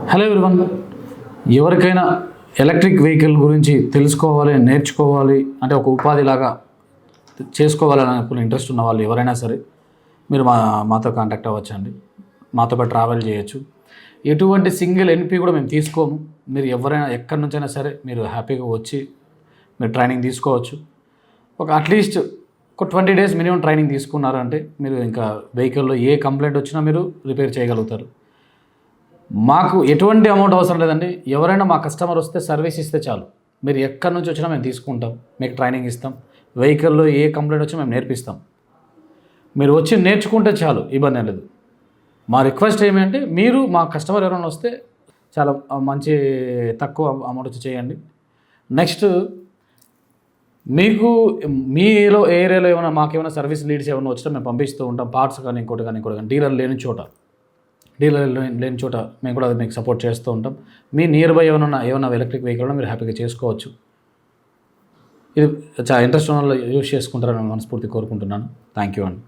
Hello everyone, ఎవరికైనా electric vehicle గురించి తెలుసుకోవాలి, నేర్చుకోవాలి అంటే ఒక ఉపాధిలాగా చేసుకోవాలని అనుకునే ఇంట్రెస్ట్ ఉన్న వాళ్ళు ఎవరైనా సరే మీరు మాతో కాంటాక్ట్ అవ్వచ్చండి. మాతో పాటు ట్రావెల్ చేయొచ్చు. ఎటువంటి సింగిల్ ఎన్పి కూడా మేము తీసుకోము. మీరు ఎవరైనా ఎక్కడి నుంచైనా సరే మీరు హ్యాపీగా వచ్చి మీరు ట్రైనింగ్ తీసుకోవచ్చు. ఒక అట్లీస్ట్ ఒక 20 days మినిమం ట్రైనింగ్ తీసుకున్నారంటే మీరు ఇంకా వెహికల్లో ఏ కంప్లైంట్ వచ్చినా మీరు రిపేర్ చేయగలుగుతారు. మాకు ఎటువంటి అమౌంట్ అవసరం లేదండి. ఎవరైనా మా కస్టమర్ వస్తే సర్వీస్ ఇస్తే చాలు. మీరు ఎక్కడి నుంచి వచ్చినా మేము తీసుకుంటాం, మీకు ట్రైనింగ్ ఇస్తాం. వెహికల్లో ఏ కంప్లైంట్ వచ్చినా మేము నేర్పిస్తాం. మీరు వచ్చి నేర్చుకుంటే చాలు, ఇబ్బంది ఏం లేదు. మా రిక్వెస్ట్ ఏమంటే మీరు మా కస్టమర్ ఎవరైనా వస్తే చాలా మంచి తక్కువ అమౌంట్ వచ్చి చేయండి. నెక్స్ట్ మీకు మీలో ఏరియాలో ఏమైనా మాకేమైనా సర్వీస్ లీడ్స్ ఏమైనా వచ్చినా మేము పంపిస్తూ ఉంటాం. పార్ట్స్ కానీ ఇంకోటి కానీ డీలర్ లేని చోట మేము కూడా అది మీకు సపోర్ట్ చేస్తూ ఉంటాం. మీ నియర్ బై ఏమైనా ఎలక్ట్రిక్ వెహికల్ మీరు హ్యాపీగా చేసుకోవచ్చు. ఇది చాలా ఇంట్రెస్ట్ ఉన్న వాళ్ళు యూజ్ చేసుకుంటారని మనస్ఫూర్తి కోరుకుంటున్నాను. థ్యాంక్ యూ అండి.